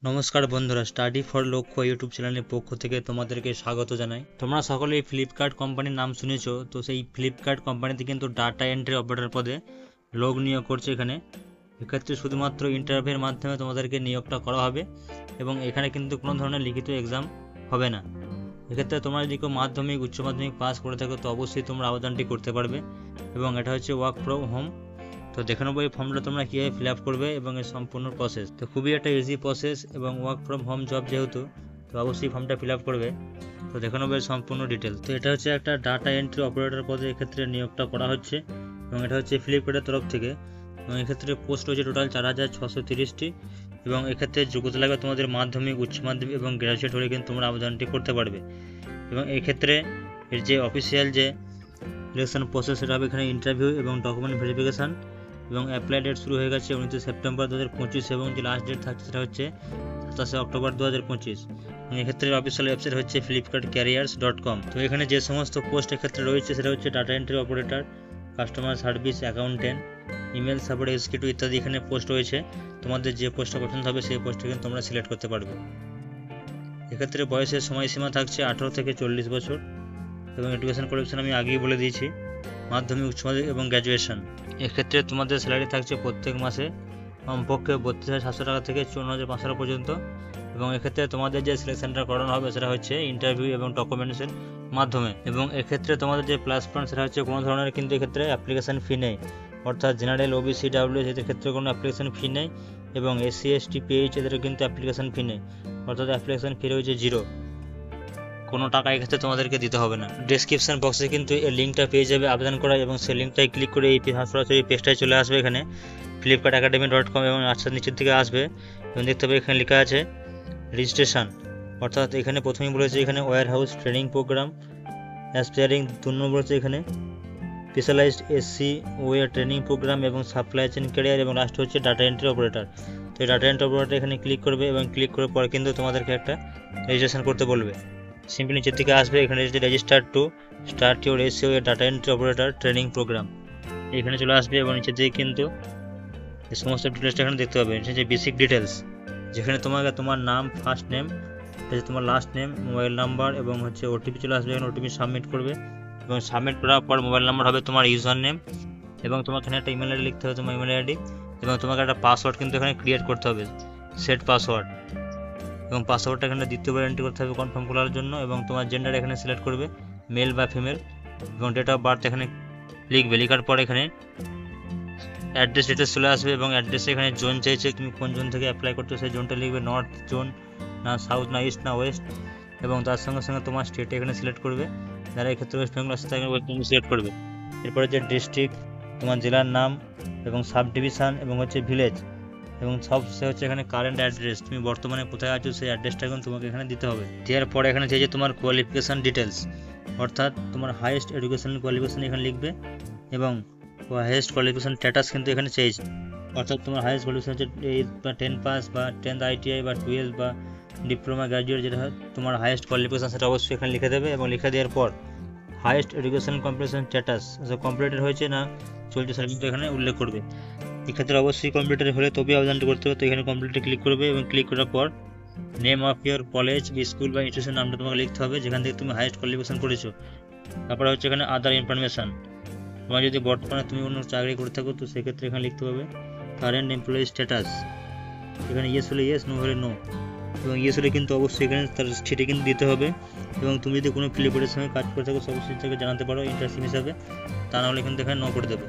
নমস্কার বন্ধুরা, study for লক্ষ্য ইউটিউব চ্যানেলের পক্ষ থেকে তোমাদেরকে স্বাগত জানাই। তোমরা সকলেই ফ্লিপকার্ট কোম্পানির নাম শুনেছো। তো সেই ফ্লিপকার্ট কোম্পানিতে কিন্তু ডাটা এন্ট্রি অপারেটর পদে লোক নিয়োগ করছে। এক্ষেত্রে শুধুমাত্র ইন্টারভিউয়ের মাধ্যমে তোমাদেরকে নিয়োগটা করা হবে এবং এখানে কিন্তু কোনো ধরনের লিখিত এক্সাম হবে না। এক্ষেত্রে তোমরা যদি কেউ মাধ্যমিক উচ্চ মাধ্যমিক পাস করে থাকো তো অবশ্যই তোমরা আবেদনটি করতে পারবে এবং এটা হচ্ছে ওয়ার্ক ফ্রম হোম। তো দেখে নেবো এই ফর্মটা তোমরা কীভাবে ফিল আপ করবে এবং এর সম্পূর্ণ প্রসেস। তো খুবই একটা ইজি প্রসেস এবং ওয়ার্ক ফ্রম হোম জব যেহেতু, তো অবশ্যই ফর্মটা ফিল আপ করবে। তো দেখে নেবো এর সম্পূর্ণ ডিটেলস। তো এটা হচ্ছে একটা ডাটা এন্ট্রি অপারেটর পদে এক্ষেত্রে নিয়োগটা করা হচ্ছে এবং এটা হচ্ছে ফ্লিপকার্টের তরফ থেকে এবং এক্ষেত্রে পোস্ট হচ্ছে টোটাল 4630টি এবং এক্ষেত্রে যোগ্যতা লাগবে তোমাদের মাধ্যমিক উচ্চ মাধ্যমিক এবং গ্র্যাজুয়েট হলে কিন্তু তোমরা আবেদনটি করতে পারবে। এবং এক্ষেত্রে এর যে অফিসিয়াল যে সিলেকশন প্রসেস সেটা হবে এখানে ইন্টারভিউ এবং ডকুমেন্ট ভেরিফিকেশান এবং অ্যাপ্লাই ডেট শুরু হয়ে গেছে 19 সেপ্টেম্বর 2025 এবং যে লাস্ট ডেট থাকছে সেটা হচ্ছে 27 অক্টোবর 2025। এবং এক্ষেত্রে অফিসিয়াল ওয়েবসাইট হচ্ছে flipkartcareers.com। তো এখানে যে সমস্ত পোস্ট এক্ষেত্রে রয়েছে সেটা হচ্ছে data entry operator, customer service accountant, email support executive ইত্যাদি এখানে পোস্ট রয়েছে। তোমাদের যে পোস্টটা পছন্দ হবে সেই পোস্টটা কিন্তু তোমরা সিলেক্ট করতে পারবে। এক্ষেত্রে বয়সের সময়সীমা থাকছে 18 থেকে 40 বছর এবং এডুকেশন কোয়ালিফিকেশন আমি আগেই বলে দিয়েছি, মাধ্যমিক উচ্চ মাধ্যমিক এবং গ্র্যাজুয়েশন। এক্ষেত্রে তোমাদের স্যালারি থাকছে প্রত্যেক মাসে কমপক্ষে 32,700 টাকা থেকে 54,500 টাকা পর্যন্ত এবং এক্ষেত্রে তোমাদের যে সিলেকশনটা করানো হবে সেটা হচ্ছে ইন্টারভিউ এবং ডকুমেন্টেশন মাধ্যমে। এবং এক্ষেত্রে তোমাদের যে প্লাস পয়েন্ট সেটা হচ্ছে কোনো ধরনের কিন্তু এক্ষেত্রে অ্যাপ্লিকেশান ফি নেই, অর্থাৎ জেনারেল ওবিসি ডাব্লিউএস এদের ক্ষেত্রে কোনো অ্যাপ্লিকেশান ফি নেই এবং এসসি এসটি পিএইচ এদের কিন্তু অ্যাপ্লিকেশান ফি নেই, অর্থাৎ অ্যাপ্লিকেশান ফি রয়েছে 0, কোনো টাকা এক্ষেত্রে তোমাদেরকে দিতে হবে না। ডেসক্রিপশন বক্সে কিন্তু এর লিঙ্কটা পেয়ে যাবে আবেদন করা এবং সেই লিঙ্কটাই ক্লিক করে এই সরাসরি পেজটায় চলে আসবে এখানে flipkartacademy.com এবং আচ্ছা নিচের দিকে আসবে এবং দেখতে পাবে এখানে লেখা আছে রেজিস্ট্রেশন, অর্থাৎ এখানে প্রথমেই বলেছে এখানে warehouse training program aspiring, 2 নম্বর হচ্ছে এখানে specialized SC way training program এবং সাপ্লাই চেইন ক্যারিয়ার এবং লাস্ট হচ্ছে ডাটা এন্ট্রি অপারেটর। তো এই ডাটা এন্ট্রি অপারেটর এখানে ক্লিক করবে এবং ক্লিক করার পর কিন্তু তোমাদেরকে একটা রেজিস্ট্রেশন করতে বলবে। সিম্পলি নিচের দিকে আসবে, এখানে যে register to start your SEO data entry operator training program এখানে চলে আসবে এবং নিচের দিকে কিন্তু এই সমস্ত ডিটেলসটা এখানে দেখতে পাবে। এটা যে বেসিক ডিটেলস, যেখানে তোমাকে তোমার নাম, ফার্স্ট নেম, তোমার লাস্ট নেম, মোবাইল নাম্বার এবং হচ্ছে ওটিপি চলে আসবে। এখানে ওটিপি সাবমিট করবে এবং সাবমিট করার পর মোবাইল নাম্বার হবে তোমার ইউজার নেম এবং তোমাকে এখানে একটা ইমেল আইডি লিখতে হবে, তোমার ইমেল আইডি, এবং তোমাকে একটা পাসওয়ার্ড কিন্তু এখানে ক্রিয়েট করতে হবে, সেট পাসওয়ার্ড, এবং পাসওয়ার্ডটা এখানে দ্বিতীয়বার এন্ট্রি করতে হবে কনফার্ম করার জন্য এবং তোমার জেন্ডার এখানে সিলেক্ট করবে মেল বা ফিমেল এবং ডেট অফ বার্থ এখানে লিখবে। লেখার পর এখানে অ্যাড্রেস ডিটেলস চলে আসবে এবং অ্যাড্রেসে এখানে জোন চাইছে, তুমি কোন জোন থেকে অ্যাপ্লাই করছো সেই জোনটা লিখবে, নর্থ জোন না সাউথ না ইস্ট না ওয়েস্ট, এবং তার সঙ্গে সঙ্গে তোমার স্টেট এখানে সিলেক্ট করবে, যারা এক্ষেত্রে ওয়েস্ট বেঙ্গল আসছে তাকে ওয়েস্ট বেঙ্গল সিলেক্ট করবে। এরপরে যে ডিস্ট্রিক্ট, তোমার জেলার নাম এবং সাব ডিভিশন এবং হচ্ছে ভিলেজ এবং সবচেয়ে হচ্ছে এখানে কারেন্ট অ্যাড্রেস, তুমি বর্তমানে কোথায় আছো সেই অ্যাড্রেসটা এখন তোমাকে এখানে দিতে হবে। দেওয়ার পরে এখানে চাইছে তোমার কোয়ালিফিকেশান ডিটেলস, অর্থাৎ তোমার হাইয়েস্ট এডুকেশনাল কোয়ালিফিকেশান এখানে লিখবে এবং হাইয়েস্ট কোয়ালিফিকেশান স্ট্যাটাস কিন্তু এখানে চাইছে, অর্থাৎ তোমার হাইয়েস্ট কোয়ালিফিকেশান হচ্ছে 8 বা 10 পাস বা 10th ITI বা 12 বা ডিপ্লোমা গ্র্যাজুয়েট, যেটা তোমার হাইয়েস্ট কোয়ালিফিকেশান সেটা অবশ্যই এখানে লিখে দেবে এবং লিখে দেওয়ার পর highest educational completion status completed হয়েছে না চলছে সেটা কিন্তু এখানে উল্লেখ করবে। এক্ষেত্রে অবশ্যই কমপ্লিটেড হলে তবেই আবেদনটা করতে হবে। তো এখানে কমপ্লিটে ক্লিক করবে এবং ক্লিক করার পর নেম অফ ইয়োর কলেজ বা স্কুল বা ইনস্টিটিউশন নামটা তোমাকে লিখতে হবে যেখান থেকে তুমি হাইয়েস্ট কোয়ালিফিকেশান করেছো। তারপরে হচ্ছে এখানে আদার ইনফরমেশান, তোমার যদি বর্তমানে তুমি অন্য চাকরি করে থাকো তো সেক্ষেত্রে এখানে লিখতে হবে কারেন্ট এমপ্লয়ি স্ট্যাটাস, এখানে ইয়েস হলে ইয়েস, নো হলে নো, এবং ইয়েস হলে কিন্তু অবশ্যই এখানে তার স্টেটে কিন্তু দিতে হবে এবং তুমি যদি কোনো ফ্লিপকার্টের সঙ্গে কাজ করে থাকো অবশ্যই তাকে জানাতে পারো ইন্টারেস্টিং হিসাবে, তা নাহলে কিন্তু এখানে নো করে দেবে।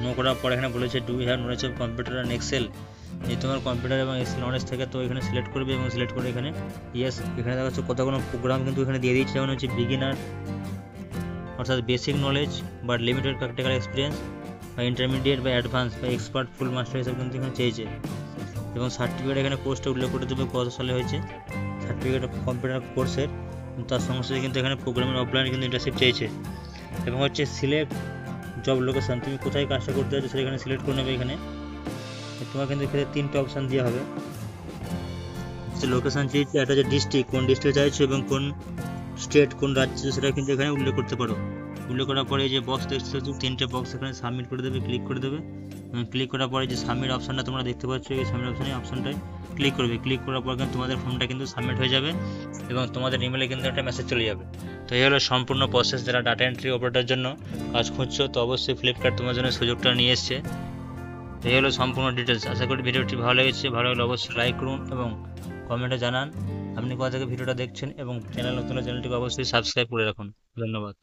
নো করার পর এখানে বলেছে do you have knowledge of computer and Excel, যদি তোমার কম্পিউটার এবং এক্সেল নলেজ থাকে তো এখানে সিলেক্ট করবে এবং সিলেক্ট করে এখানে ইয়েস, এখানে দেখা যাচ্ছে কতগুলো প্রোগ্রাম কিন্তু এখানে দিয়ে দিচ্ছে, যেমন হচ্ছে বিগিনার অর্থাৎ বেসিক নলেজ বা লিমিটেড প্র্যাকটিক্যাল এক্সপিরিয়েন্স বা ইন্টারমিডিয়েট বা অ্যাডভান্স বা এক্সপার্ট ফুল মাস্টার হিসাবে কিন্তু এখানে চেয়েছে এবং সার্টিফিকেট এখানে কোর্সটা উল্লেখ করে দেবে কত সালে হয়েছে সার্টিফিকেট অফ কম্পিউটার কোর্সের, তার সঙ্গে সাথে কিন্তু এখানে প্রোগ্রামের অফলাইন কিন্তু ইন্টার্নশিপ চেয়েছে এবং হচ্ছে সিলেক্ট জব লোকেশান, তুমি কোথায় কাজটা করতে যাচ্ছ সেটা এখানে সিলেক্ট করে নেবে। এখানে তোমার কিন্তু এখানে 3টে অপশান দেওয়া হবে, লোকেশান চেয়েছে, একটা হচ্ছে ডিস্ট্রিক্ট, কোন ডিস্ট্রিক্টে চাইছো এবং কোন স্টেট কোন রাজ্য সেটা কিন্তু এখানে উল্লেখ করতে পারো। উল্লেখ করার পরে যে বক্স দেখছো 3টে বক্স এখানে সাবমিট করে দেবে, ক্লিক করে দেবে ক্লিক করার পরে যে সাবমিট অপশানটা তোমরা দেখতে পাচ্ছ, এই সাবমিট অপশানটায় ক্লিক করবে। ক্লিক করার পর কিন্তু তোমাদের ফর্মটা কিন্তু সাবমিট হয়ে যাবে এবং তোমাদের ইমেলে কিন্তু একটা মেসেজ চলে যাবে। তো এই হলো সম্পূর্ণ প্রসেস। যারা ডাটা এন্ট্রি অপারেটরের জন্য কাজ খুঁজছো, তো অবশ্যই ফ্লিপকার্ট তোমার জন্য সুযোগটা নিয়ে এসছে। এই হলো সম্পূর্ণ ডিটেলস। আশা করি ভিডিওটি ভালো লেগেছে। ভালো লাগলে অবশ্যই লাইক করুন এবং কমেন্টে জানান আপনি কোথা থেকে ভিডিওটা দেখছেন, এবং চ্যানেল নতুন চ্যানেলটিকে অবশ্যই সাবস্ক্রাইব করে রাখুন। ধন্যবাদ।